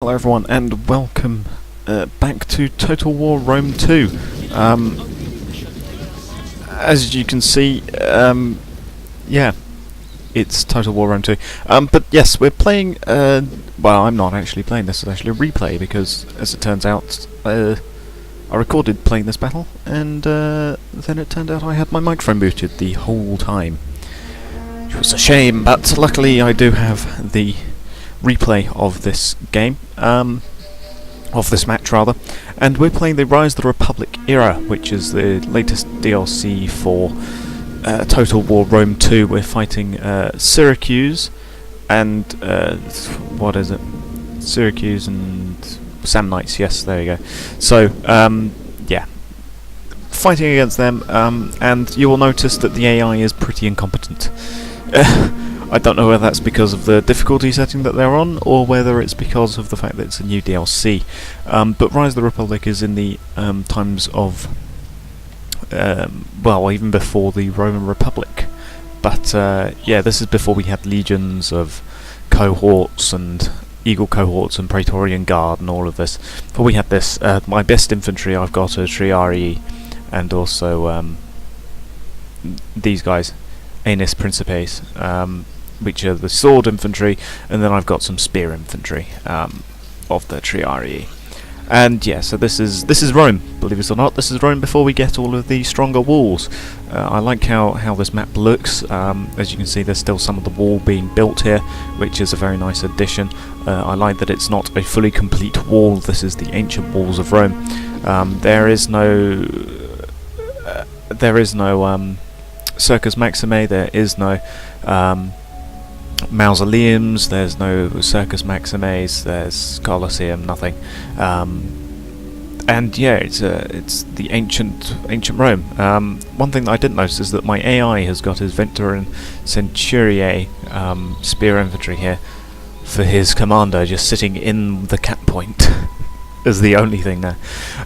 Hello everyone and welcome back to Total War Rome 2. As you can see, yeah, it's Total War Rome 2. But yes, we're playing, well, I'm not actually playing this, it's actually a replay because, as it turns out, I recorded playing this battle and then it turned out I had my microphone muted the whole time. Which was a shame, but luckily I do have the replay of this game, of this match rather, and we're playing the Rise of the Republic era, which is the latest DLC for Total War Rome 2. We're fighting Syracuse and what is it? Syracuse and Samnites. Yes, there you go. So yeah, fighting against them, and you will notice that the AI is pretty incompetent. I don't know whether that's because of the difficulty setting that they're on, or whether it's because of the fact that it's a new DLC. But Rise of the Republic is in the times of, well, even before the Roman Republic. But yeah, this is before we had legions of cohorts and Eagle cohorts and Praetorian Guard and all of this. But we had this. My best infantry I've got are Triarii, and also these guys, Aenis Principes, which are the sword infantry, and then I've got some spear infantry of the Triarii. And yeah, so this is Rome, believe it or not. This is Rome before we get all of the stronger walls. I like how this map looks. As you can see, there's still some of the wall being built here, which is a very nice addition. I like that it's not a fully complete wall. This is the ancient walls of Rome. There is no Circus Maximae, there is no mausoleums, there's no Circus Maximae, there's Colosseum, nothing. And yeah, it's the ancient Rome. One thing that I didn't notice is that my AI has got his Veteran Centuriae spear infantry here for his commander, just sitting in the cap point. Is the only thing there.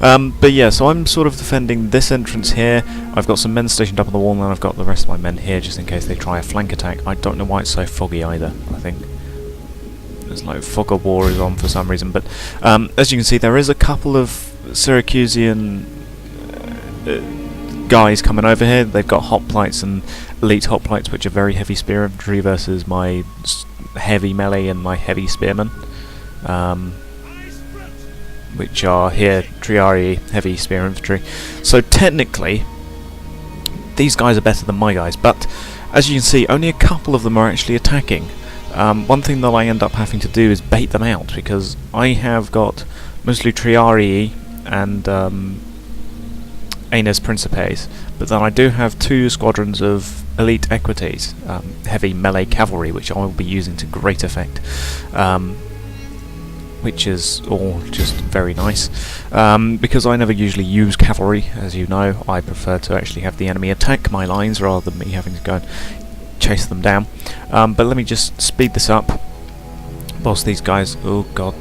But yeah, so I'm sort of defending this entrance here. I've got some men stationed up on the wall, and then I've got the rest of my men here just in case they try a flank attack. I don't know why it's so foggy either. I think there's like fog of war is on for some reason. But as you can see, there is a couple of Syracusian guys coming over here. They've got hoplites and elite hoplites, which are very heavy spear infantry versus my heavy melee and my heavy spearmen. Which are here, Triarii, heavy spear infantry. So technically, these guys are better than my guys, but as you can see, only a couple of them are actually attacking. One thing that I end up having to do is bait them out, because I have got mostly Triarii and Aenis Principes, but then I do have 2 squadrons of elite equites, heavy melee cavalry, which I will be using to great effect. Which is all just very nice, because I never usually use cavalry, as you know. I prefer to actually have the enemy attack my lines rather than me having to go and chase them down. But let me just speed this up whilst these guys, oh god,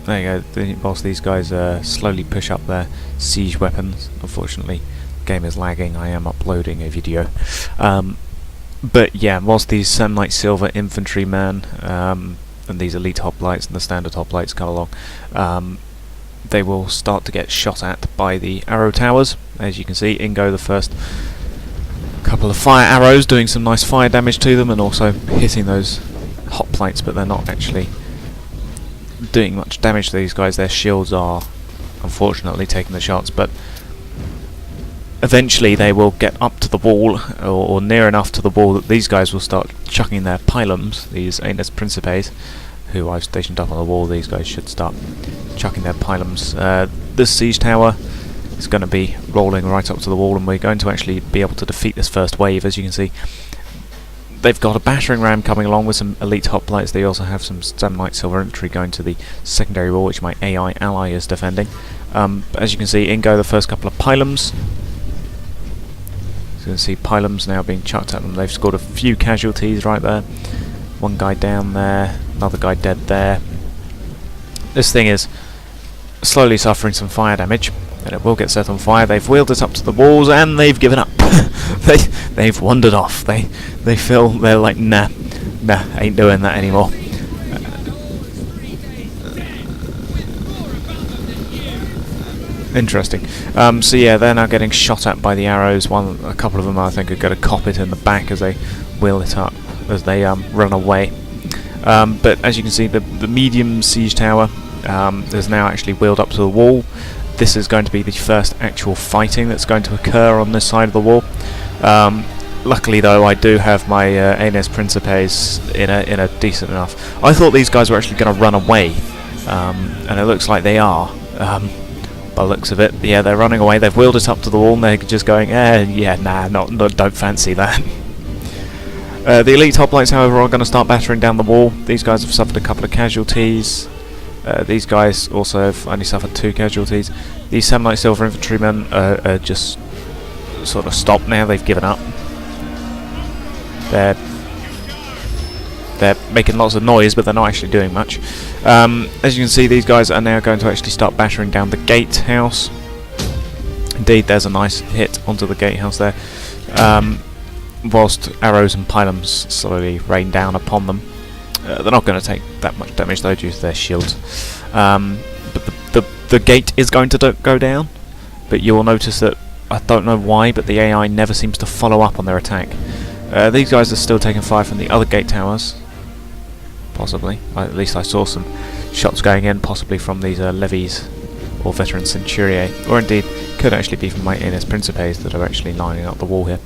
there you go, whilst these guys slowly push up their siege weapons. Unfortunately, the game is lagging, I am uploading a video. But yeah, whilst these Samnite Silver infantrymen, and these elite hoplites and the standard hoplites come along, they will start to get shot at by the arrow towers. As you can see, in go the first couple of fire arrows, doing some nice fire damage to them and also hitting those hoplites, but they're not actually doing much damage to these guys. Their shields are unfortunately taking the shots, but eventually they will get up to the wall, or near enough to the wall that these guys will start chucking their pylums, these Aenis Principes, who I've stationed up on the wall. These guys should start chucking their pylums. This siege tower is going to be rolling right up to the wall, and we're going to actually be able to defeat this first wave. As you can see, they've got a battering ram coming along with some elite hoplites. They also have some Samnite Silver infantry going to the secondary wall, which my AI ally is defending. As you can see, in go the first couple of pylums. So you can see pylums now being chucked at them. They've scored a few casualties right there. One guy down there, another guy dead there. This thing is slowly suffering some fire damage, and it will get set on fire. They've wheeled it up to the walls, and they've given up. they've wandered off. They feel, they're like, nah, ain't doing that anymore. Interesting. So yeah, they're now getting shot at by the arrows. A couple of them, I think, are going to cop it in the back as they wheel it up, as they run away. But as you can see, the medium siege tower is now actually wheeled up to the wall. This is going to be the first actual fighting that's going to occur on this side of the wall. Luckily, though, I do have my Aeneas Principes in a decent enough. I thought these guys were actually going to run away, and it looks like they are. By the looks of it, yeah, they're running away. They've wheeled it up to the wall, and they're just going, yeah, nah, don't fancy that. The elite hoplites, however, are going to start battering down the wall. These guys have suffered a couple of casualties. These guys also have only suffered 2 casualties. These Samnite Silver Infantrymen are just sort of stopped now. They've given up. They're making lots of noise, but they're not actually doing much. As you can see, these guys are now going to actually start battering down the gatehouse. Indeed, there's a nice hit onto the gatehouse there. Whilst arrows and pylons slowly rain down upon them. They're not going to take that much damage though due to their shields. But the gate is going to go down, but you will notice that, I don't know why, but the AI never seems to follow up on their attack. These guys are still taking fire from the other gate towers. Possibly. At least I saw some shots going in, possibly from these levies or veteran Centuriae, or indeed could actually be from my Aeneas Principes that are actually lining up the wall here.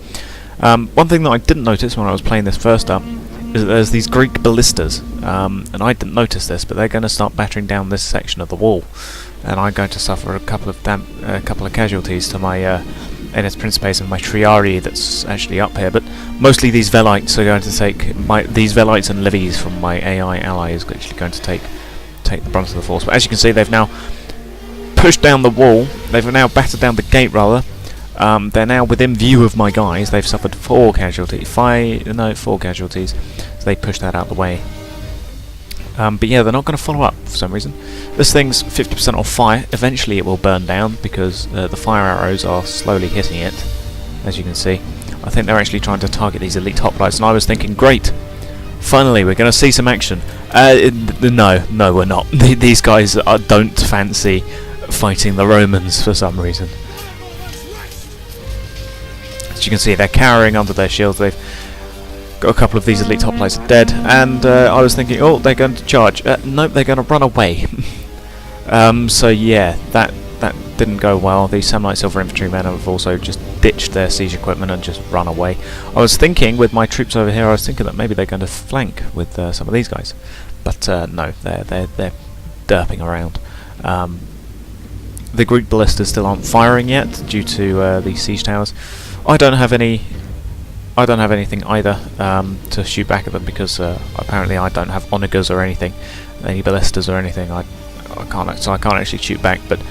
One thing that I didn't notice when I was playing this first up is that there's these Greek ballistas, and I didn't notice this, but they're going to start battering down this section of the wall, and I'm going to suffer a couple of casualties to my Aeneas Principes and my Triarii that's actually up here. But mostly these Velites are going to take these Velites and levies from my AI ally is actually going to take the brunt of the force. But as you can see, they've now pushed down the wall. They've now battered down the gate rather. They're now within view of my guys. They've suffered 4 casualties. 4 casualties. So they pushed that out the way. But yeah, they're not going to follow up for some reason. This thing's 50% on fire. Eventually it will burn down because the fire arrows are slowly hitting it, as you can see. I think they're actually trying to target these elite hoplites, and I was thinking, great, finally we're going to see some action. No, we're not. These guys don't fancy fighting the Romans for some reason. As you can see, they're cowering under their shields. They've got a couple of these elite hoplites dead, and I was thinking, oh, they're going to charge. Nope, they're going to run away. So yeah, that didn't go well. These Samnite Silver Infantrymen have also just ditched their siege equipment and just run away. I was thinking, with my troops over here, I was thinking that maybe they're going to flank with some of these guys, but no, they're derping around. The Greek ballistas still aren't firing yet due to these siege towers. I don't have anything either to shoot back at them because apparently I don't have onagers or anything, any ballistas or anything. I can't actually shoot back. But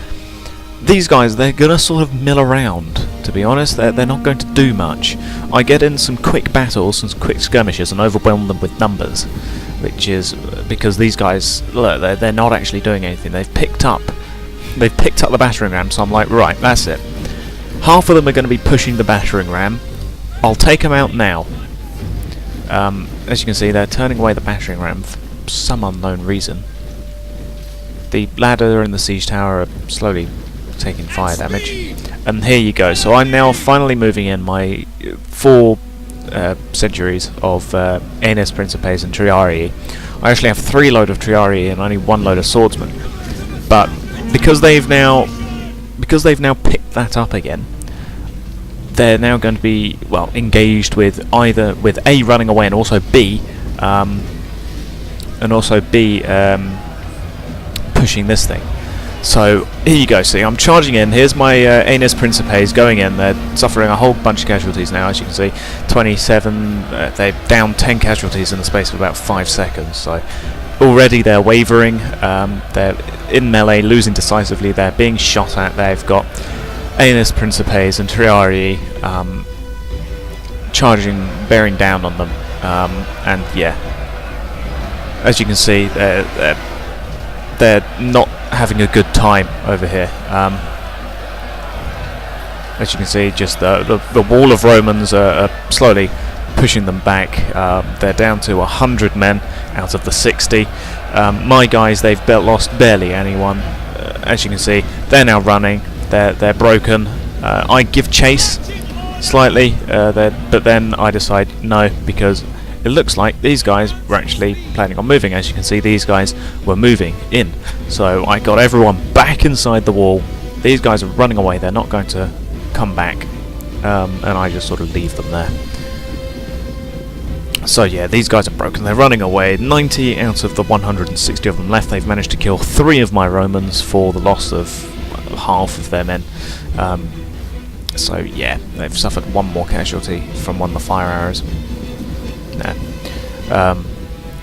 these guys, they're gonna sort of mill around. To be honest, they're not going to do much. I get in some quick battles, some quick skirmishes, and overwhelm them with numbers, which is because these guys, look, they're not actually doing anything. They've picked up the battering ram. So I'm like, right, that's it. Half of them are going to be pushing the battering ram. I'll take them out now. As you can see, they're turning away the battering ram for some unknown reason. The ladder and the siege tower are slowly taking fire damage. And here you go. So I'm now finally moving in my 4 centuries of Aeneas Principes and Triarii. I actually have 3 load of Triarii and only 1 load of swordsmen. But because they've now picked that up again, they're now going to be, well, engaged with either with A, running away, and also B pushing this thing. So here you go. See, I'm charging in. Here's my Aeneas Principes going in. They're suffering a whole bunch of casualties now, as you can see. 27. They're down 10 casualties in the space of about 5 seconds. So already they're wavering. They're in melee, losing decisively. They're being shot at. They've got Aeneas Principes and Triarii charging, bearing down on them, and yeah, as you can see, they're not having a good time over here. As you can see, just the wall of Romans are slowly pushing them back. They're down to 100 men out of the 60. My guys, they've lost barely anyone. As you can see, they're now running. they're broken. I give chase slightly, but then I decide no, because it looks like these guys were actually planning on moving. As you can see, these guys were moving in. So I got everyone back inside the wall. These guys are running away. They're not going to come back. And I just sort of leave them there. So yeah, these guys are broken. They're running away. 90 out of the 160 of them left. They've managed to kill 3 of my Romans for the loss of half of their men. So yeah, they've suffered 1 more casualty from one of the fire arrows.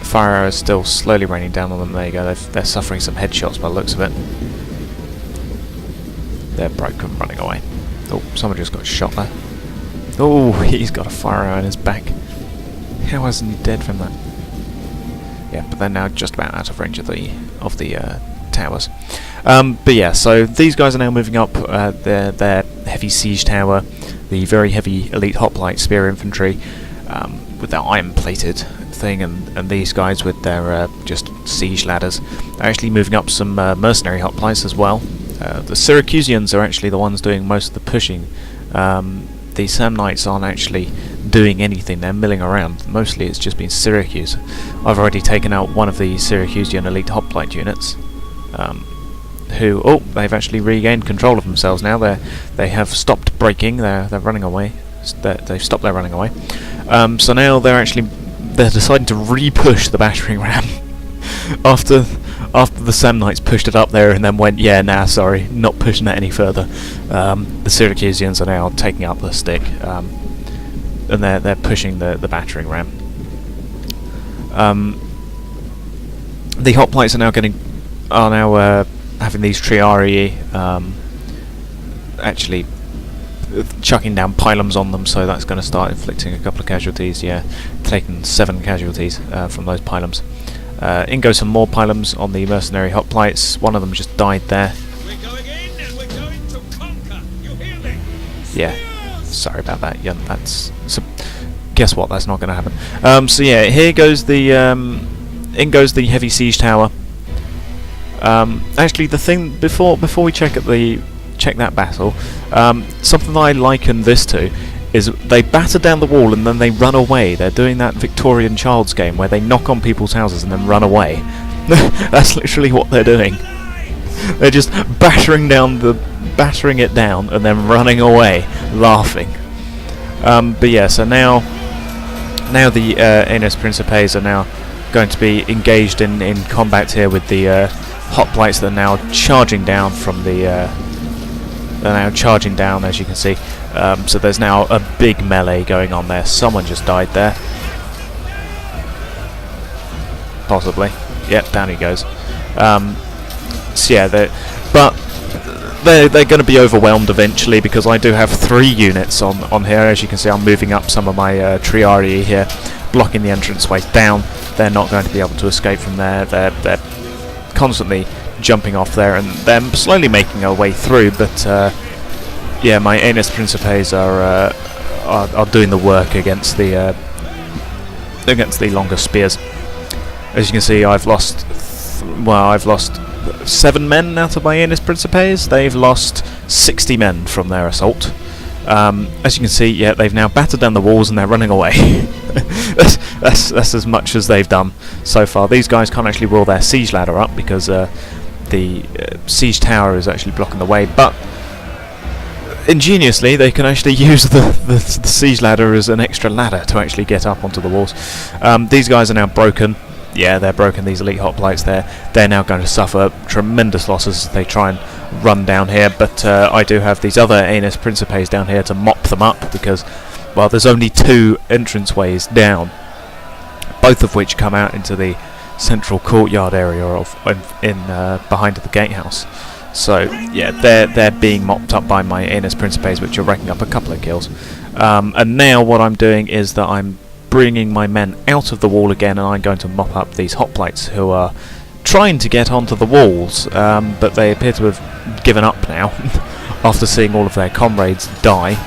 Fire arrows still slowly raining down on them. There you go. They're suffering some headshots by the looks of it. They're broken, running away. Oh, someone just got shot there. Oh, he's got a fire arrow in his back. How isn't he dead from that? Yeah, but they're now just about out of range of the towers. But yeah, so these guys are now moving up their heavy siege tower, the very heavy elite hoplite spear infantry, with their iron-plated thing, and these guys with their just siege ladders. They're actually moving up some mercenary hoplites as well. The Syracusans are actually the ones doing most of the pushing. The Samnites aren't actually doing anything, they're milling around. Mostly it's just been Syracuse. I've already taken out one of the Syracusan elite hoplite units, they've actually regained control of themselves now. They have stopped breaking, they're running away. They've stopped their running away. So now they're deciding to re-push the battering ram after the Samnites pushed it up there and then went, yeah, nah, sorry, not pushing that any further. The Syracusans are now taking up the stick, and they're pushing the battering ram. The hoplites are now having these Triarii actually chucking down pylons on them, so that's going to start inflicting a couple of casualties. Yeah, taking 7 casualties from those pylons. In go some more pylons on the mercenary hoplites. One of them just died there. We're going in and we're going to conquer. You hear me? Yeah, sorry about that. Yeah, guess what? That's not going to happen. So yeah, here goes the in goes the heavy siege tower. Actually, the thing before we check that battle, something I liken this to is they batter down the wall and then they run away. They're doing that Victorian child's game where they knock on people's houses and then run away. That's literally what they're doing. They're just battering it down and then running away, laughing. But yeah, so now the Aeneas Principes are now going to be engaged in combat here with the hoplites that are now charging down from the. They're now charging down, as you can see. So there's now a big melee going on there. Someone just died there. Possibly. Yep, down he goes. So yeah, they're going to be overwhelmed eventually, because I do have 3 units on here. As you can see, I'm moving up some of my Triarii here, blocking the entranceways down. They're not going to be able to escape from there. They're constantly jumping off there, and they're slowly making their way through, but yeah, my Aeneas Principes are doing the work against the longer spears. As you can see, I've lost 7 men out of my Aeneas Principes. They've lost 60 men from their assault. As you can see, yeah, they've now battered down the walls and they're running away. that's as much as they've done so far. These guys can't actually roll their siege ladder up because the siege tower is actually blocking the way, but ingeniously they can actually use the siege ladder as an extra ladder to actually get up onto the walls. These guys are now broken. Yeah, they're broken, these elite hoplites. They're now going to suffer tremendous losses as they try and run down here, but I do have these other Aeneas Principes down here to mop them up, because, well, there's only 2 entranceways down, both of which come out into the central courtyard area behind the gatehouse. So yeah, they're being mopped up by my Aeneas Principes, which are racking up a couple of kills. And now what I'm doing is that I'm bringing my men out of the wall again, and I'm going to mop up these hoplites who are trying to get onto the walls, but they appear to have given up now after seeing all of their comrades die.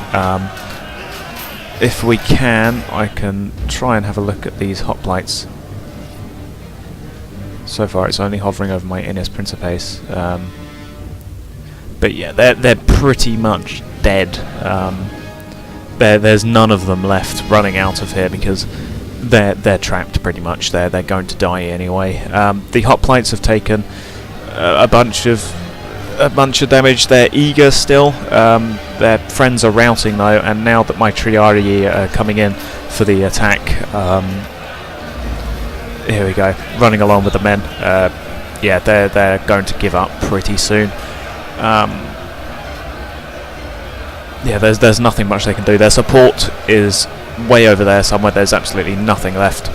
If we can, I can try and have a look at these hoplites. So far it's only hovering over my Aeneas Principes. But But yeah, they're pretty much dead. There's none of them left running out of here because they're trapped pretty much. They're going to die anyway. The hoplites have taken a bunch of damage. They're eager still. Their friends are routing though, and now that my Triarii are coming in for the attack, here we go, running along with the men. Yeah, they're going to give up pretty soon. Yeah, there's nothing much they can do. Their support is way over there somewhere. There's absolutely nothing left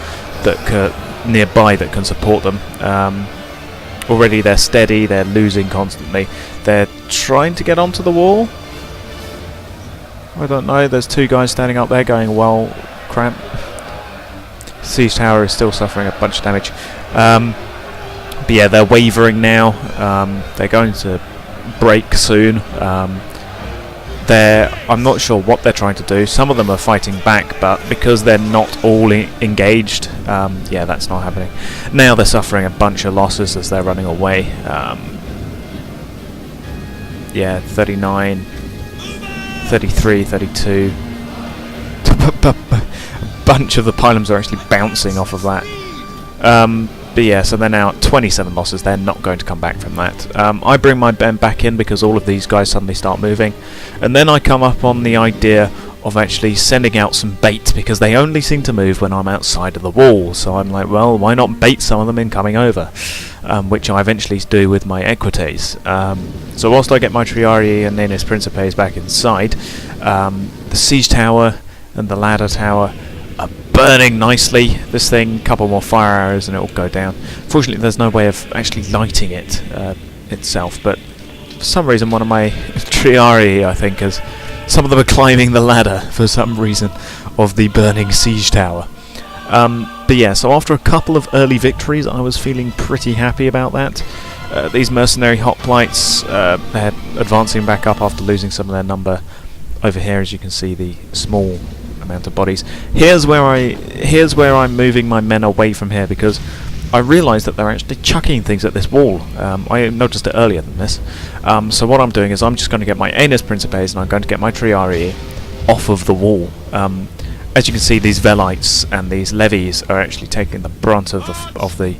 nearby that can support them. Already they're steady, they're losing constantly. They're trying to get onto the wall. I don't know, there's two guys standing up there going, well, crap. Siege tower is still suffering a bunch of damage. But yeah, they're wavering now. They're going to break soon. I'm not sure what they're trying to do. Some of them are fighting back, but because they're not all engaged, yeah, that's not happening. Now they're suffering a bunch of losses as they're running away. Yeah, 39, 33, 32. A bunch of the pylons are actually bouncing off of that. But yeah, so they're now at 27 losses. They're not going to come back from that. I bring my men back in because all of these guys suddenly start moving, and then I come up on the idea of actually sending out some bait because they only seem to move when I'm outside of the wall. So I'm like, well, why not bait some of them in coming over, which I eventually do with my equites. So whilst I get my Triarii and Nanis Principes back inside, the siege tower and the ladder tower are burning nicely. This thing, couple more fire arrows and it will go down. Fortunately there's no way of actually lighting it itself, but for some reason one of my Triarii, I think, some of them are climbing the ladder for some reason of the burning siege tower. But yeah, so after a couple of early victories I was feeling pretty happy about that. These mercenary hoplites, they're advancing back up after losing some of their number. Over here, as you can see, the small amount of bodies. Here's where I'm moving my men away from here because I realised that they're actually chucking things at this wall. I noticed it earlier than this. So what I'm doing is I'm just going to get my Nanis Principes and I'm going to get my Triarii off of the wall. As you can see, these Velites and these levies are actually taking the brunt of the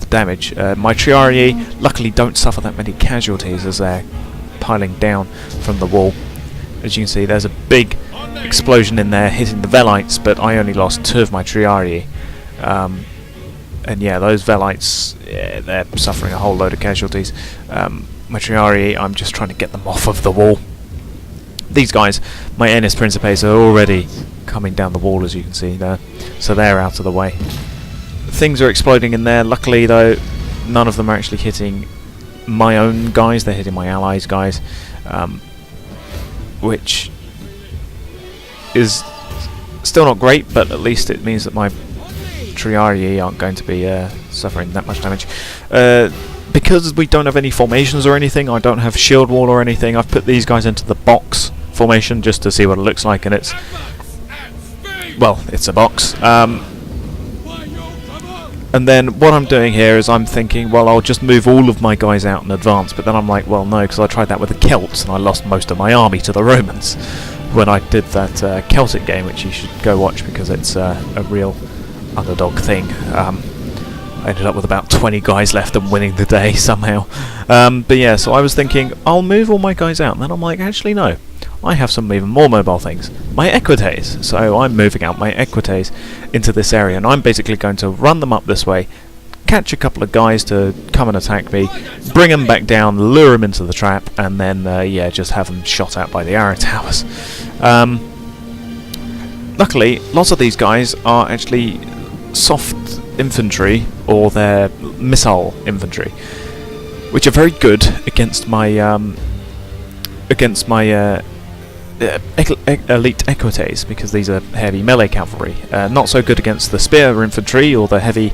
damage. My Triarii luckily don't suffer that many casualties as they're piling down from the wall. As you can see, there's a big explosion in there hitting the Velites, but I only lost 2 of my Triarii. And yeah, those Velites, yeah, they're suffering a whole load of casualties. My Triarii, I'm just trying to get them off of the wall. These guys, my Nanis Principes, are already coming down the wall, as you can see there, so they're out of the way. Things are exploding in there. Luckily though, none of them are actually hitting my own guys, they're hitting my allies' guys, which is still not great, but at least it means that my Triarii aren't going to be suffering that much damage. Because we don't have any formations or anything, I don't have shield wall or anything, I've put these guys into the box formation just to see what it looks like, and it's, well, it's a box. And then what I'm doing here is I'm thinking, well, I'll just move all of my guys out in advance, but then I'm like, well, no, because I tried that with the Celts and I lost most of my army to the Romans when I did that Celtic game, which you should go watch because it's a real underdog thing. I ended up with about 20 guys left and winning the day somehow. But yeah, so I was thinking, I'll move all my guys out, and then I'm like, actually no, I have some even more mobile things. My equites. So I'm moving out my equites into this area, and I'm basically going to run them up this way, catch a couple of guys to come and attack me, bring them back down, lure them into the trap, and then, yeah, just have them shot at by the arrow towers. Luckily, lots of these guys are actually soft infantry, or they're missile infantry, which are very good against my elite equites, because these are heavy melee cavalry. Not so good against the spear infantry or the heavy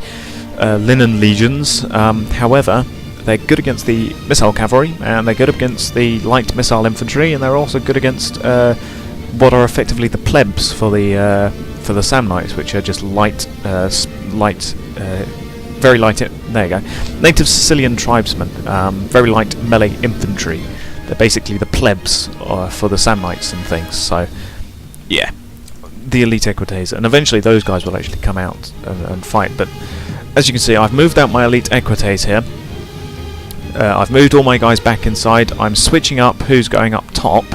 linen legions. However, they're good against the missile cavalry, and they're good against the light missile infantry, and they're also good against what are effectively the plebs for the Samnites, which are just very light. There you go. Native Sicilian tribesmen, very light melee infantry. they're basically the plebs for the Sand Knights and things. So yeah, the elite equites, and eventually those guys will actually come out and fight. But as you can see, I've moved out my elite equites here. I've moved all my guys back inside. I'm switching up who's going up top,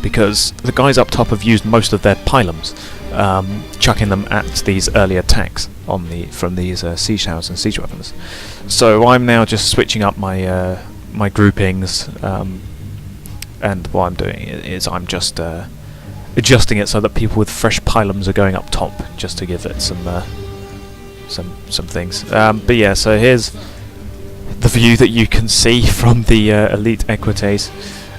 because the guys up top have used most of their pylons, chucking them at these early attacks from these siege towers and siege weapons. So I'm now just switching up my my groupings, and what I'm doing is I'm just adjusting it so that people with fresh pylons are going up top, just to give it some things. But yeah, so here's the view that you can see from the elite equites.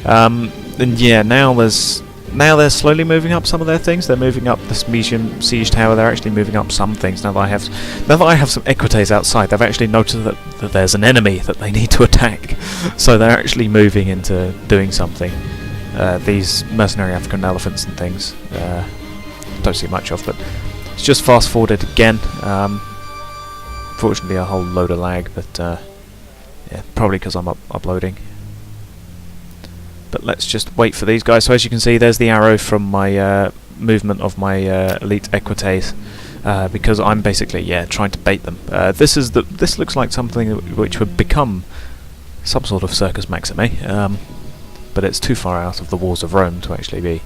And yeah, now they're slowly moving up some of their things. They're moving up this medium siege tower. They're actually moving up some things. Now that I have some equites outside, they've actually noticed that there's an enemy that they need to attack. So they're actually moving into doing something. These mercenary African elephants and things, don't see much of, but it's just fast forwarded again. Fortunately, a whole load of lag, but yeah, probably because I'm uploading. But let's just wait for these guys. So as you can see, there's the arrow from my movement of my elite equites, because I'm basically trying to bait them. This looks like something which would become some sort of Circus Maximi, but it's too far out of the walls of Rome to actually be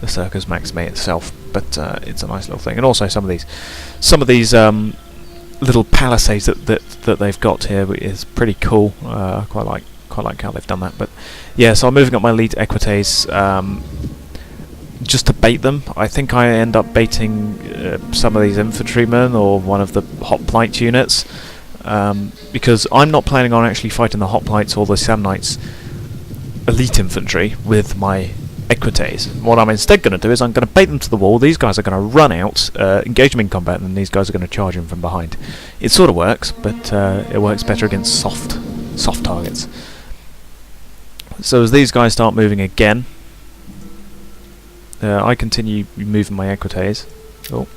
the Circus Maximi itself. But it's a nice little thing, and also some of these little palisades that they've got here is pretty cool. Quite like how they've done that. But yeah, so I'm moving up my elite equites just to bait them. I think I end up baiting some of these infantrymen or one of the hoplite units, because I'm not planning on actually fighting the hoplites or the Sand Knights elite infantry with my equites. What I'm instead going to do is I'm going to bait them to the wall. These guys are going to run out, engage them in combat, and then these guys are going to charge them from behind. It sort of works, but it works better against soft targets. So as these guys start moving again, I continue moving my equites. Oh,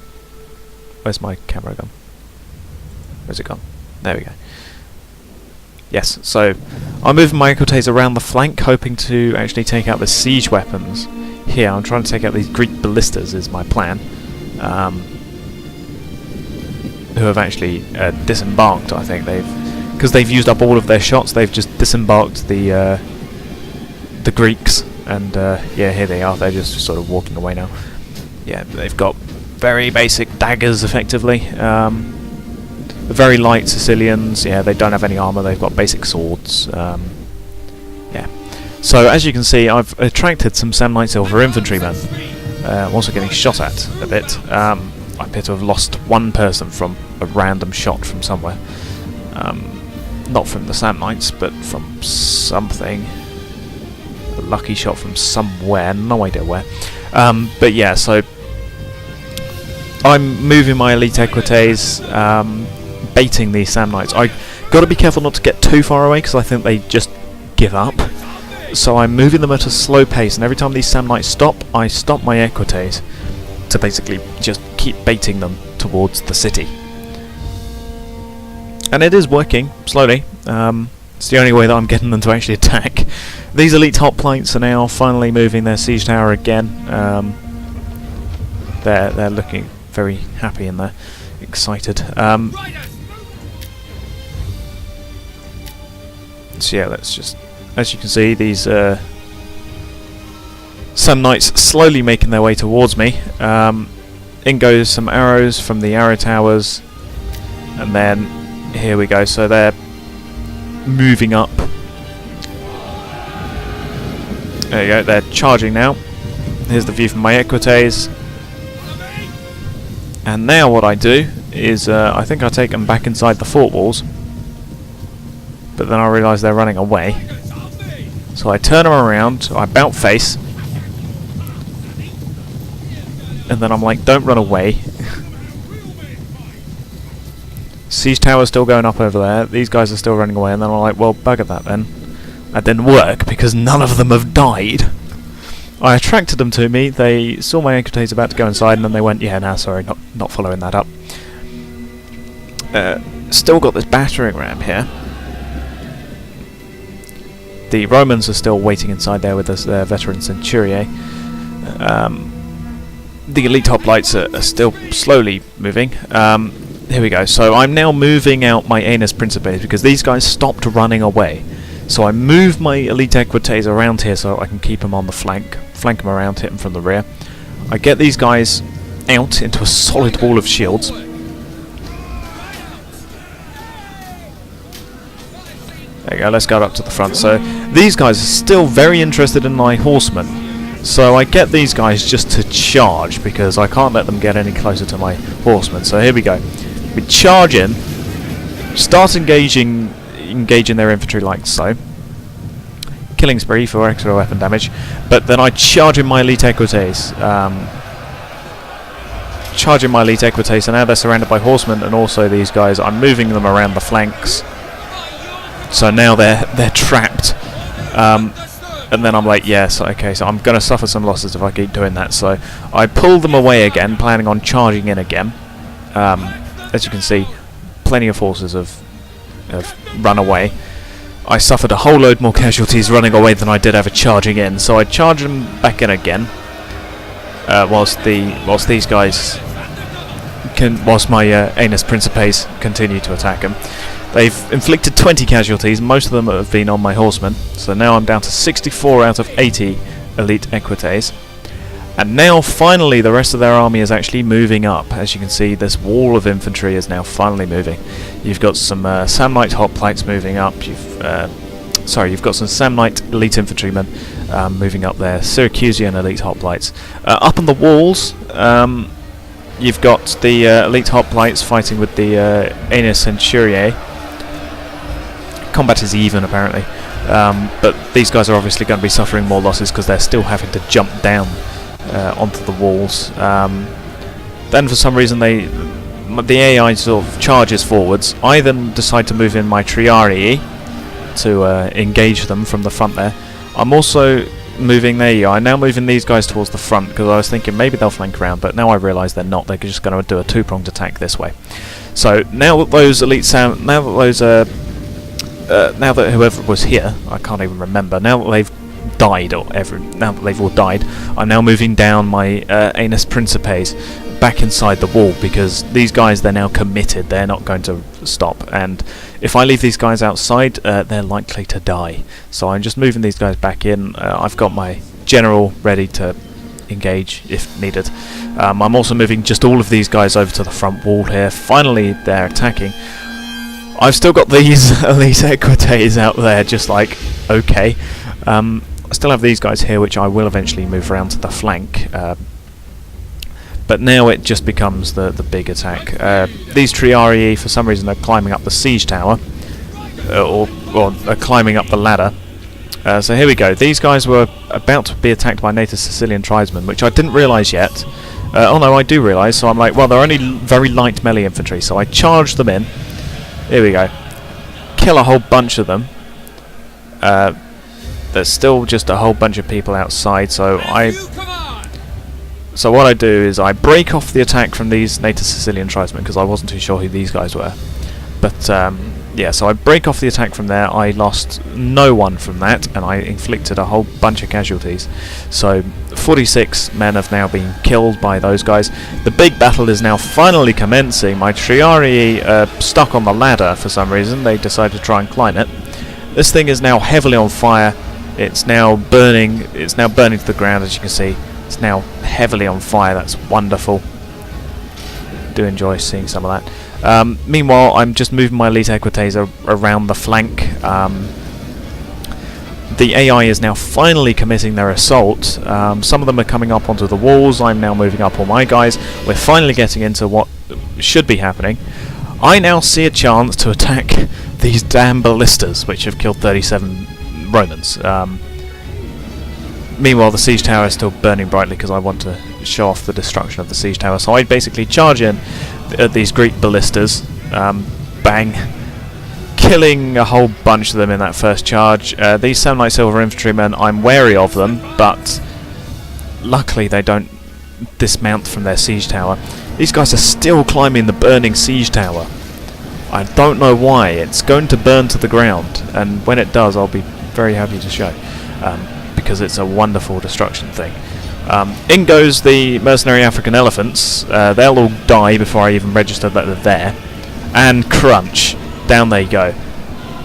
where's my camera gone? Where's it gone? There we go. Yes, so I'm moving my equites around the flank, hoping to actually take out the siege weapons. Here, I'm trying to take out these Greek ballistas, is my plan. Who have actually disembarked, I think. Because they've used up all of their shots, they've just disembarked the Greeks, and yeah, here they are. They're just sort of walking away now. Yeah, they've got very basic daggers, effectively. Very light Sicilians. Yeah, they don't have any armor. They've got basic swords. Yeah. So as you can see, I've attracted some Samnite Silver infantrymen. I'm also getting shot at a bit. I appear to have lost one person from a random shot from somewhere. Not from the Sand Knights, but from something. A lucky shot from somewhere, no idea where. But yeah, so I'm moving my elite equites, baiting these Sand Knights. I got to be careful not to get too far away, because I think they just give up. So I'm moving them at a slow pace, and every time these Sand Knights stop, I stop my equites to basically just keep baiting them towards the city. And it is working, slowly. It's the only way that I'm getting them to actually attack. These elite hoplites are now finally moving their siege tower again. They're looking very happy and they're excited. So yeah, let's just... As you can see, these Sand Knights slowly making their way towards me. In goes some arrows from the arrow towers. And then, here we go, so they're moving up. There you go, they're charging now. Here's the view from my equites. And now what I do is, I think I take them back inside the fort walls. But then I realise they're running away. So I turn them around, I about face. And then I'm like, don't run away. Siege tower's still going up over there, these guys are still running away, and then I'm like, well, bugger that then. That didn't work, because none of them have died. I attracted them to me, they saw my equites about to go inside, and then they went, yeah, nah, sorry, not following that up. Still got this battering ram here. the Romans are still waiting inside there with their veteran Centuriae. The elite hoplites are still slowly moving. Here we go. So I'm now moving out my Aenus Principes because these guys stopped running away. So I move my elite equites around here so I can keep them on the flank them around, hit them from the rear. I get these guys out into a solid wall of shields. There you go, let's go up to the front. So these guys are still very interested in my horsemen. So I get these guys just to charge because I can't let them get any closer to my horsemen. So here we go. We charge in, start engaging their infantry like so. Killing spree for extra weapon damage, but then I charge in my elite equites. Charging my elite equites, and now they're surrounded by horsemen, and also these guys. I'm moving them around the flanks. So now they're trapped. And then I'm like, yes, okay, so I'm going to suffer some losses if I keep doing that. So I pull them away again, planning on charging in again. As you can see, plenty of forces have run away. I suffered a whole load more casualties running away than I did ever charging in. So I charge them back in again, whilst these guys, whilst my Aenus Principes continue to attack them. They've inflicted 20 casualties, most of them have been on my horsemen, so now I'm down to 64 out of 80 elite equites. And now finally the rest of their army is actually moving up. As you can see, this wall of infantry is now finally moving. You've got some Samnite hoplites moving up, you've got some Samnite elite infantrymen moving up there, Syracusian elite hoplites. Up on the walls, you've got the elite hoplites fighting with the Aenus Centuriae. Combat is even apparently, but these guys are obviously going to be suffering more losses because they're still having to jump down onto the walls. Then for some reason the AI sort of charges forwards. I then decide to move in my Triarii to engage them from the front there. I'm also moving, there you go, I'm now moving these guys towards the front because I was thinking maybe they'll flank around, but now I realise they're not. They're just going to do a two-pronged attack this way. So now that those now that whoever was here, I can't even remember, now that they've died, now that they've all died, I'm now moving down my Aenus Principes back inside the wall because these guys, they're now committed, they're not going to stop, and if I leave these guys outside, they're likely to die. So I'm just moving these guys back in. I've got my general ready to engage if needed. I'm also moving just all of these guys over to the front wall here. Finally they're attacking. I've still got these elite equites out there, just like, okay. I still have these guys here, which I will eventually move around to the flank. But now it just becomes the big attack. These Triarii, for some reason, are climbing up the siege tower, or are climbing up the ladder. So here we go. These guys were about to be attacked by native Sicilian tribesmen, which I didn't realise yet. Oh no, I do realise, so I'm like, well, they're only very light melee infantry, so I charge them in. Here we go. Kill a whole bunch of them. There's still just a whole bunch of people outside, so what I do is I break off the attack from these native Sicilian tribesmen because I wasn't too sure who these guys were. But yeah, so I break off the attack from there. I lost no one from that, and I inflicted a whole bunch of casualties. So 46 men have now been killed by those guys. The big battle is now finally commencing. My Triarii are stuck on the ladder for some reason. They decide to try and climb it. This thing is now heavily on fire. It's now burning. It's now burning to the ground, as you can see. It's now heavily on fire. That's wonderful. Do enjoy seeing some of that. Meanwhile, I'm just moving my elite equites around the flank. The AI is now finally committing their assault. Some of them are coming up onto the walls. I'm now moving up all my guys. We're finally getting into what should be happening. I now see a chance to attack these damn ballistas, which have killed 37 Romans. Meanwhile, the siege tower is still burning brightly because I want to show off the destruction of the siege tower. So I basically charge in at these Greek ballistas, bang, killing a whole bunch of them in that first charge. These Samnite Silver Infantrymen, I'm wary of them, but luckily they don't dismount from their siege tower. These guys are still climbing the burning siege tower. I don't know why. It's going to burn to the ground, and when it does, I'll be very happy to show, because it's a wonderful destruction thing. In goes the mercenary African elephants. They'll all die before I even register that they're there. And crunch, down they go.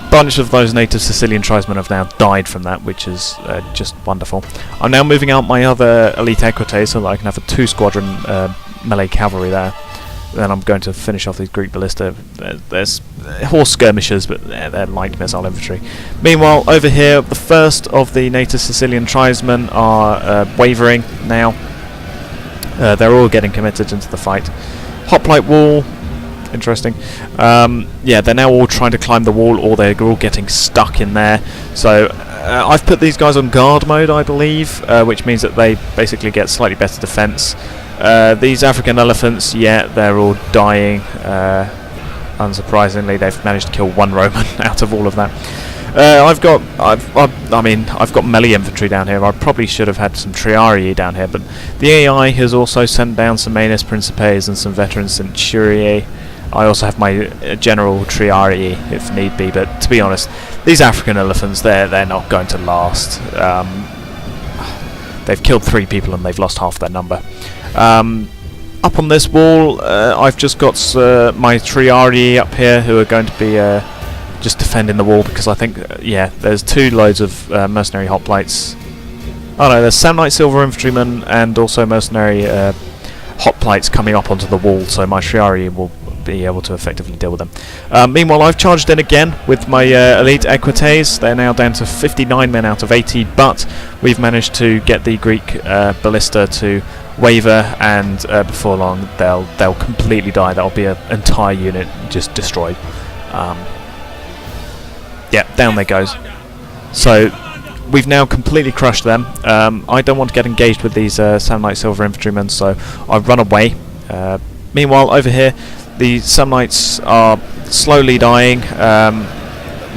Bunch of those native Sicilian tribesmen have now died from that, which is just wonderful. I'm now moving out my other elite equites so that I can have a 2-squadron melee cavalry there. Then I'm going to finish off these Greek ballista. There's horse skirmishers, but they're light missile infantry. Meanwhile, over here, the first of the native Sicilian tribesmen are wavering now. They're all getting committed into the fight. Hoplite wall, interesting. Yeah, they're now all trying to climb the wall, or they're all getting stuck in there. So I've put these guys on guard mode, I believe, which means that they basically get slightly better defense. These African elephants, yeah, they're all dying. Unsurprisingly, they've managed to kill 1 Roman out of all of that. I've got melee infantry down here. I probably should have had some Triarii down here, but the AI has also sent down some Manus Principes and some veteran Triarii. I also have my general Triarii if need be, but to be honest, these African elephants, they're not going to last. They've killed 3 people and they've lost half their number. Up on this wall, I've just got my Triarii up here who are going to be just defending the wall, because I think, yeah, there's 2 loads of mercenary hoplites. Oh no, there's Samnite Silver Infantrymen and also mercenary hoplites coming up onto the wall, so my Triarii will be able to effectively deal with them. Meanwhile, I've charged in again with my elite equites. They're now down to 59 men out of 80, but we've managed to get the Greek ballista to waver, and before long they'll completely die. That'll be an entire unit just destroyed. Yeah, down there goes. So we've now completely crushed them. I don't want to get engaged with these Samnite Silver Infantrymen, so I've run away. Meanwhile, over here, the Samnites are slowly dying.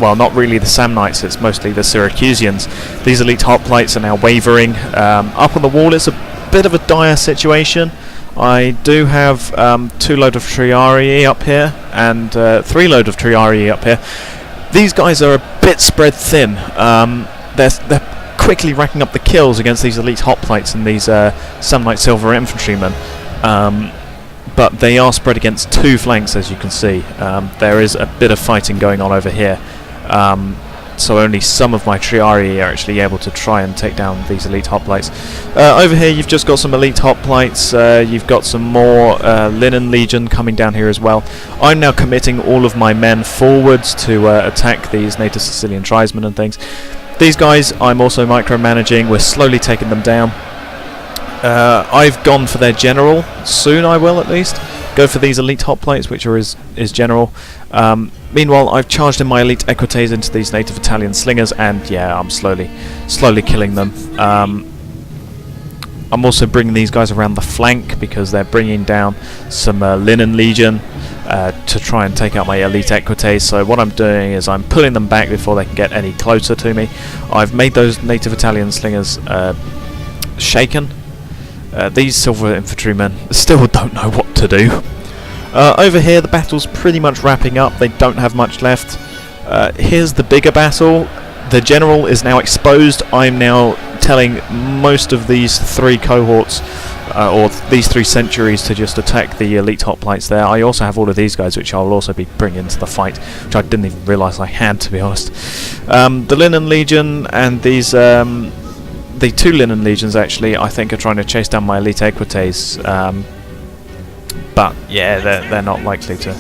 Well, not really the Samnites, it's mostly the Syracusians. These elite hoplites are now wavering. Up on the wall, it's a bit of a dire situation. I do have 2 load of Triarii up here and 3 load of Triarii up here. These guys are a bit spread thin. They're quickly racking up the kills against these elite hoplites and these Samnite Silver Infantrymen. But they are spread against 2 flanks, as you can see. There is a bit of fighting going on over here. So only some of my Triarii are actually able to try and take down these elite hoplites. Over here you've just got some elite hoplites, you've got some more Linen Legion coming down here as well. I'm now committing all of my men forwards to attack these native Sicilian tribesmen and things. These guys I'm also micromanaging, we're slowly taking them down. I've gone for their general, soon I will at least, go for these elite hoplites, which are his general. Meanwhile, I've charged in my elite equites into these native Italian slingers, and yeah, I'm slowly killing them. I'm also bringing these guys around the flank because they're bringing down some Linen Legion to try and take out my elite equites. So what I'm doing is I'm pulling them back before they can get any closer to me. I've made those native Italian slingers shaken. These silver infantrymen still don't know what to do. Over here the battle's pretty much wrapping up, they don't have much left. Here's the bigger battle. The general is now exposed. I'm now telling most of these 3 cohorts, or these 3 centuries, to just attack the elite hoplites there. I also have all of these guys, which I'll also be bringing into the fight, which I didn't even realise I had, to be honest. The Linen Legion and these... the 2 Linen Legions, actually, I think are trying to chase down my elite equites. But yeah, they're not likely to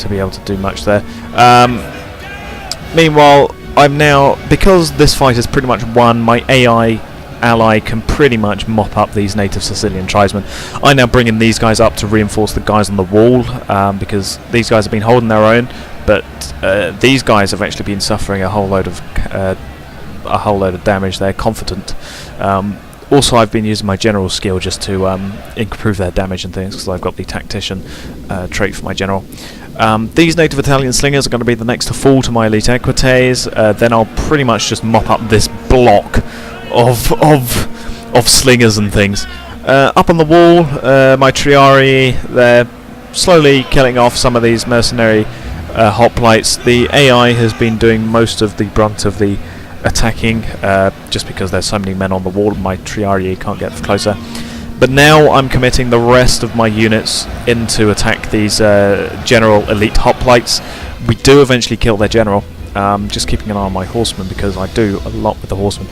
be able to do much there. Meanwhile, I'm now, because this fight is pretty much won, my AI ally can pretty much mop up these native Sicilian tribesmen. I'm now bringing these guys up to reinforce the guys on the wall, because these guys have been holding their own, but these guys have actually been suffering a whole load of damage. They're confident. Also, I've been using my general skill just to improve their damage and things, because I've got the tactician trait for my general. These native Italian slingers are going to be the next to fall to my elite equites. Then I'll pretty much just mop up this block of slingers and things. Up on the wall, my Triarii, they're slowly killing off some of these mercenary hoplites. The AI has been doing most of the brunt of the attacking, just because there's so many men on the wall. My Triarii can't get closer. But now I'm committing the rest of my units in to attack these general elite hoplites. We do eventually kill their general. Just keeping an eye on my horsemen, because I do a lot with the horsemen.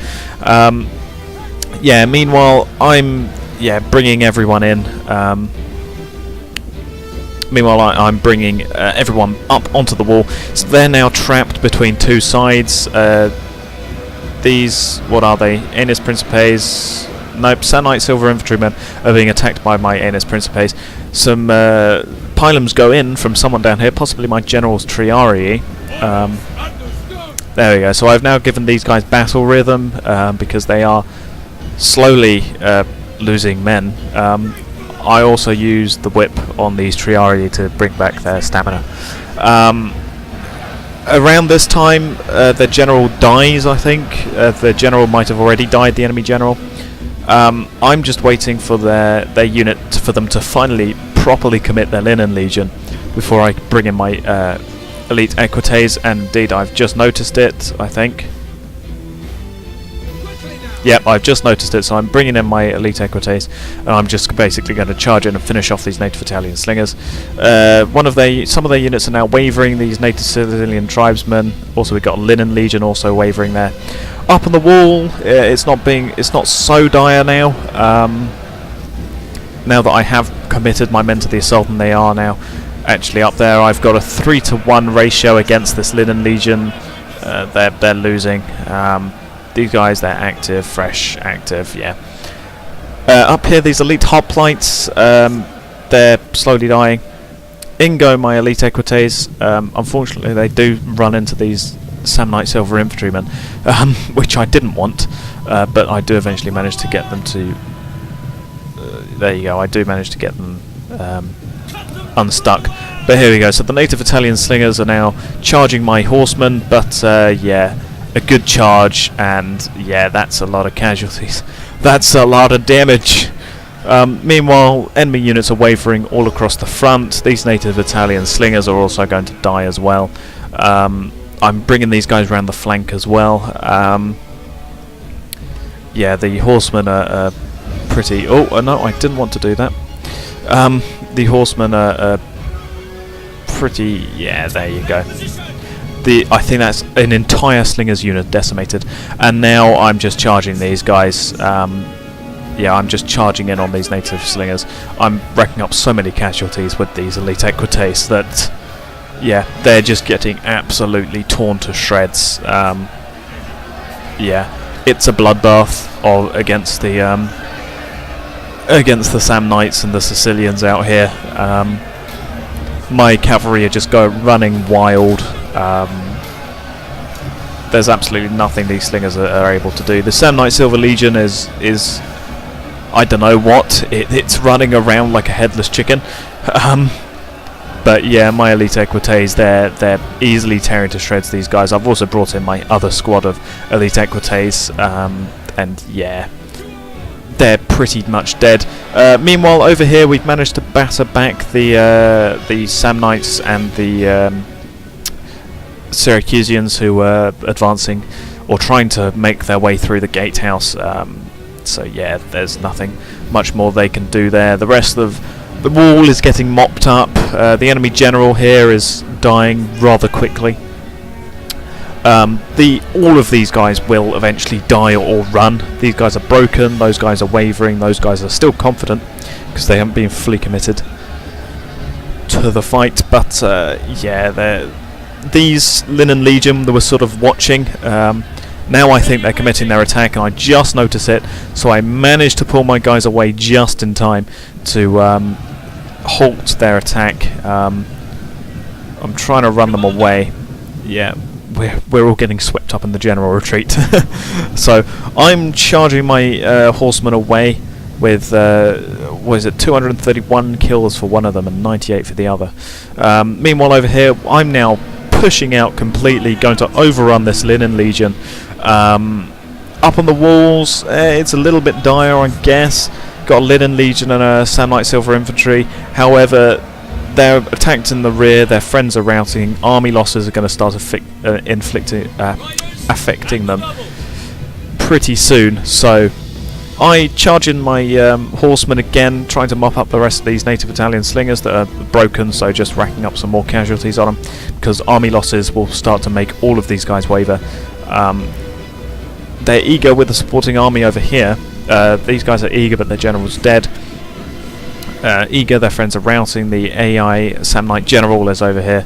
Yeah, meanwhile I'm bringing everyone in. Meanwhile I'm bringing everyone up onto the wall. So they're now trapped between two sides. These, what are they? Aeneas Principes. Nope, Samnite Silver Infantrymen are being attacked by my Aeneas Principes. Some pylons go in from someone down here, possibly my general's Triarii. There we go. So I've now given these guys battle rhythm, because they are slowly losing men. I also used the whip on these Triarii to bring back their stamina. Around this time, the general dies, I think. The general might have already died, the enemy general. I'm just waiting for their unit for them to finally properly commit their Linen Legion before I bring in my elite Equites, and indeed I've just noticed it, I think. Yep, I've just noticed it, so I'm bringing in my elite Equites, and I'm just basically going to charge in and finish off these native Italian slingers. Some of their units are now wavering, these native Sicilian tribesmen. Also we've got a Linen Legion also wavering there. Up on the wall, it's not so dire now. Now that I have committed my men to the assault, and they are now actually up there. I've got a 3-to-1 ratio against this Linen Legion. They're losing. These guys, they're active, fresh, active, yeah. Up here, these elite hoplites, they're slowly dying. In go my elite Equites. Unfortunately, they do run into these Samnite Silver Infantrymen, which I didn't want, but I do eventually manage to get them to... there you go, I do manage to get them unstuck. But here we go, so the native Italian slingers are now charging my horsemen, but yeah, a good charge, and yeah, that's a lot of casualties. That's a lot of damage. Meanwhile, enemy units are wavering all across the front. These native Italian slingers are also going to die as well. I'm bringing these guys around the flank as well. Yeah, the horsemen are pretty... Oh, no, I didn't want to do that. The horsemen are pretty... Yeah, there you go. I think that's an entire slingers unit decimated, and now I'm just charging these guys. Yeah, I'm just charging in on these native slingers. I'm racking up so many casualties with these elite Equites that, yeah, they're just getting absolutely torn to shreds. Yeah, it's a bloodbath against the Samnites and the Sicilians out here. My cavalry are just running wild. There's absolutely nothing these slingers are able to do. The Samnite Silver Legion is I don't know what. It's running around like a headless chicken. But yeah, my elite Equites, they're easily tearing to shreds these guys. I've also brought in my other squad of elite Equites, and yeah, they're pretty much dead. Meanwhile, over here we've managed to batter back the Samnites and the Syracusans, who were advancing or trying to make their way through the gatehouse. So yeah, there's nothing much more they can do there. The rest of the wall is getting mopped up. The enemy general here is dying rather quickly. All of these guys will eventually die or run. These guys are broken, those guys are wavering, those guys are still confident because they haven't been fully committed to the fight. But yeah, these Linen Legion, they were sort of watching. Now I think they're committing their attack, and I just notice it, so I managed to pull my guys away just in time to halt their attack. I'm trying to run them away. Yeah, we're all getting swept up in the general retreat. So I'm charging my horsemen away with 231 kills for one of them and 98 for the other. Meanwhile over here, I'm now pushing out completely, going to overrun this Linen Legion. Up on the walls, it's a little bit dire, I guess. Got a Linen Legion and a Samnite Silver Infantry. However, they're attacked in the rear, their friends are routing, army losses are going to start inflicting, affecting them pretty soon. So I charge in my horsemen again, trying to mop up the rest of these native Italian slingers that are broken, so just racking up some more casualties on them, because army losses will start to make all of these guys waver. They're eager with the supporting army over here. These guys are eager, but their general's dead. Eager, their friends are routing. The AI Samnite general is over here.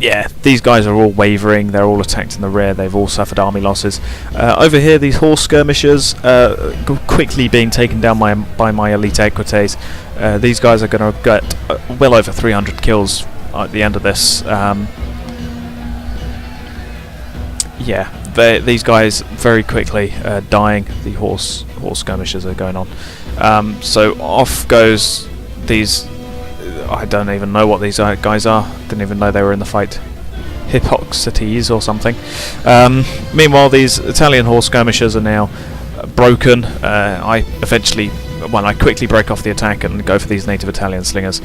Yeah, these guys are all wavering. They're all attacked in the rear. They've all suffered army losses. Over here, these horse skirmishers quickly being taken down by my elite equites. These guys are going to get well over 300 kills at the end of this. Yeah, these guys very quickly dying. The horse skirmishers are going on. So off goes these. I don't even know what these guys are. Didn't even know they were in the fight. Hippoxites or something. Meanwhile, these Italian horse skirmishers are now broken. I quickly break off the attack and go for these native Italian slingers.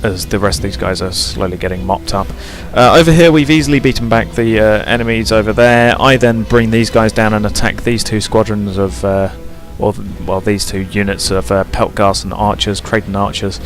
As the rest of these guys are slowly getting mopped up. Over here we've easily beaten back the enemies over there. I then bring these guys down and attack these two squadrons of these two units of Peltgast and archers, Creighton archers.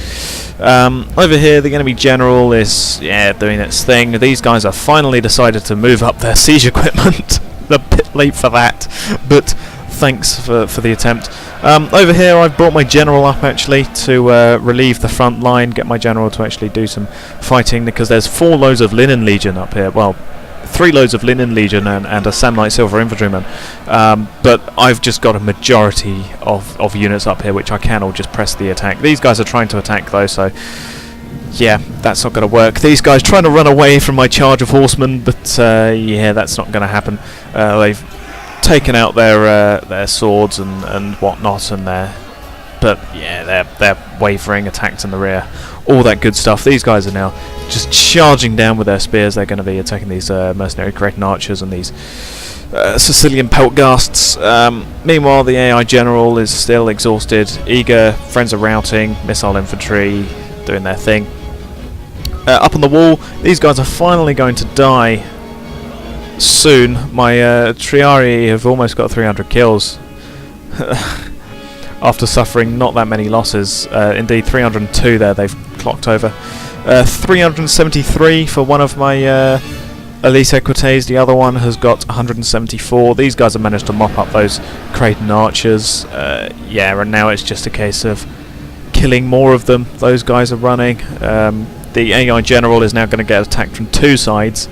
Over here the enemy general is doing its thing. These guys have finally decided to move up their siege equipment. They're a bit late for that, but thanks for the attempt. Over here I've brought my general up actually to relieve the front line, get my general to actually do some fighting, because there's 4 loads of Linen Legion up here. Well, 3 loads of Linen Legion and a Samnite Silver Infantryman, but I've just got a majority of units up here which I can all just press the attack. These guys are trying to attack though, so yeah, that's not going to work. These guys trying to run away from my charge of horsemen, but yeah, that's not going to happen. They've taken out their swords and whatnot, and but yeah, they're wavering, attacked in the rear, all that good stuff. These guys are now just charging down with their spears. They're going to be attacking these mercenary Creighton archers and these Sicilian Peltgasts. Meanwhile, the AI general is still exhausted, eager. Friends are routing, missile infantry doing their thing. Up on the wall, these guys are finally going to die soon. My Triarii have almost got 300 kills after suffering not that many losses. Indeed, 302 there they've clocked over. 373 for one of my elite equites. The other one has got 174. These guys have managed to mop up those Creighton archers. Yeah, and now it's just a case of killing more of them. Those guys are running. The AI general is now going to get attacked from 2 sides.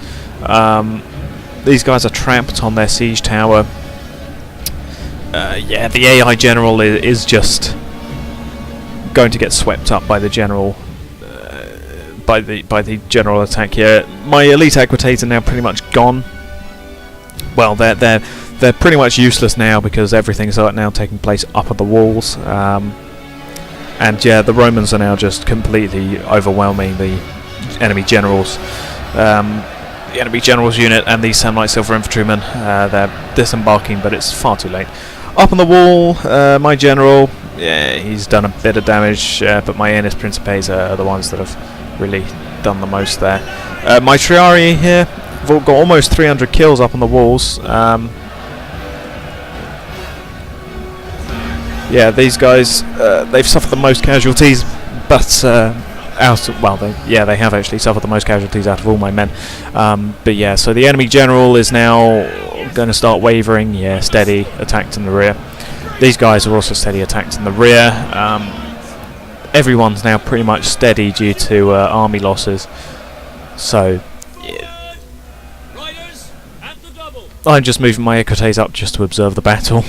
These guys are trapped on their siege tower. Yeah, the AI general is just going to get swept up by the general, by the general attack here. My elite equites are now pretty much gone. Well, they're pretty much useless now, because everything's now taking place up at the walls. And yeah, the Romans are now just completely overwhelming the enemy generals. The enemy general's unit and the Samnite Silver Infantrymen, they're disembarking, but it's far too late. Up on the wall, my general, yeah, he's done a bit of damage, but my Aenis Principes are the ones that have really done the most there. My Triarii here have all got almost 300 kills up on the walls. Yeah, these guys, they've suffered the most casualties, but they have actually suffered the most casualties out of all my men. But yeah, so the enemy general is now going to start wavering. Yeah, steady, attacked in the rear. These guys are also steady, attacked in the rear. Everyone's now pretty much steady due to army losses. So yeah, I'm just moving my equites up just to observe the battle.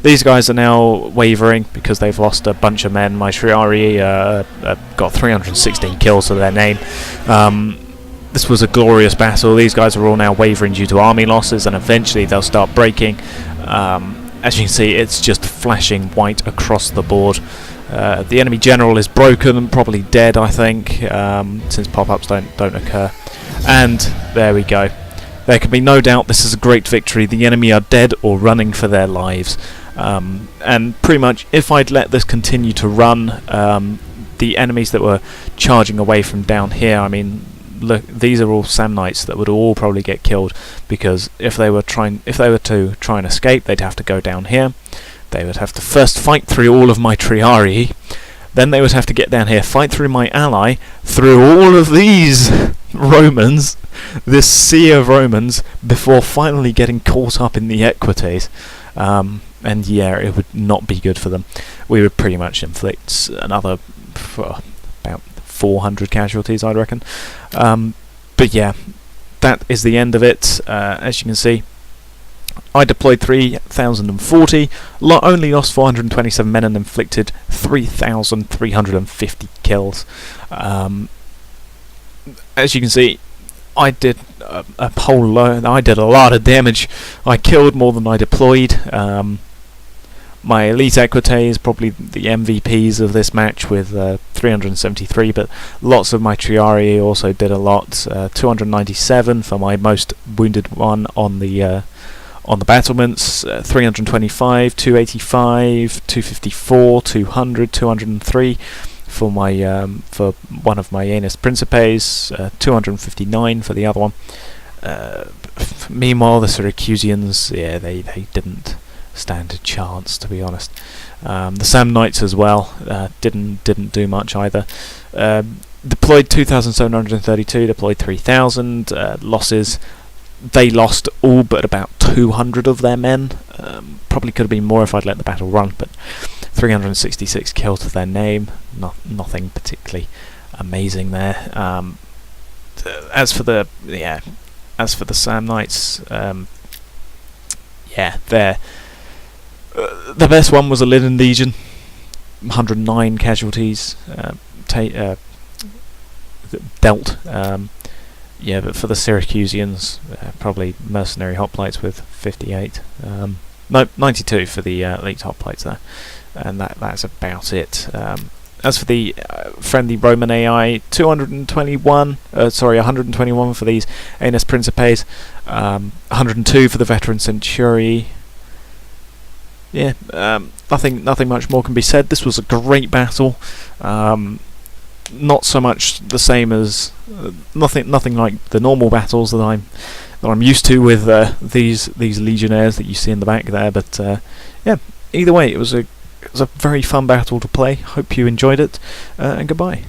These guys are now wavering because they've lost a bunch of men. My Triarii got 316 kills to their name. This was a glorious battle. These guys are all now wavering due to army losses, and eventually they'll start breaking. As you can see, it's just flashing white across the board. The enemy general is broken and probably dead, I think, since pop-ups don't occur. And there we go. There can be no doubt this is a great victory. The enemy are dead or running for their lives. And pretty much, if I'd let this continue to run, the enemies that were charging away from down here, I mean, look, these are all Samnites that would all probably get killed, because if they were to try and escape, they'd have to go down here. They would have to first fight through all of my Triarii, then they would have to get down here, fight through my ally, through all of these Romans, this sea of Romans, before finally getting caught up in the equites. And yeah, it would not be good for them. We would pretty much inflict another about 400 casualties, I'd reckon. But yeah, that is the end of it. As you can see, I deployed 3,040, only lost 427 men and inflicted 3,350 kills. As you can see, I did a whole load. I did a lot of damage. I killed more than I deployed. My elite equites, probably the MVPs of this match, with 373, but lots of my Triarii also did a lot. 297 for my most wounded one on the battlements. 325, 285, 254, 200, 203 for my for one of my Aeneas Principes. 259 for the other one. Meanwhile, the Syracusans, yeah, they didn't stand a chance, to be honest. The Samnites as well didn't do much either. Deployed 2,732, deployed 3,000. Losses, they lost all but about 200 of their men. Probably could have been more if I'd let the battle run, but 366 killed to their name. Nothing particularly amazing there. As for the Samnites, yeah, the best one was a Linen Legion, 109 casualties dealt. Yeah, but for the Syracusans, probably mercenary hoplites with 58. No, 92 for the elite hoplites there, and that's about it. As for the friendly Roman AI, 121 for these Aeneas Principes, 102 for the veteran Centurii. Yeah, nothing much more can be said. This was a great battle. Not so much the same as nothing like the normal battles that I'm used to with these legionnaires that you see in the back there. But yeah, either way, it was a very fun battle to play. Hope you enjoyed it, and goodbye.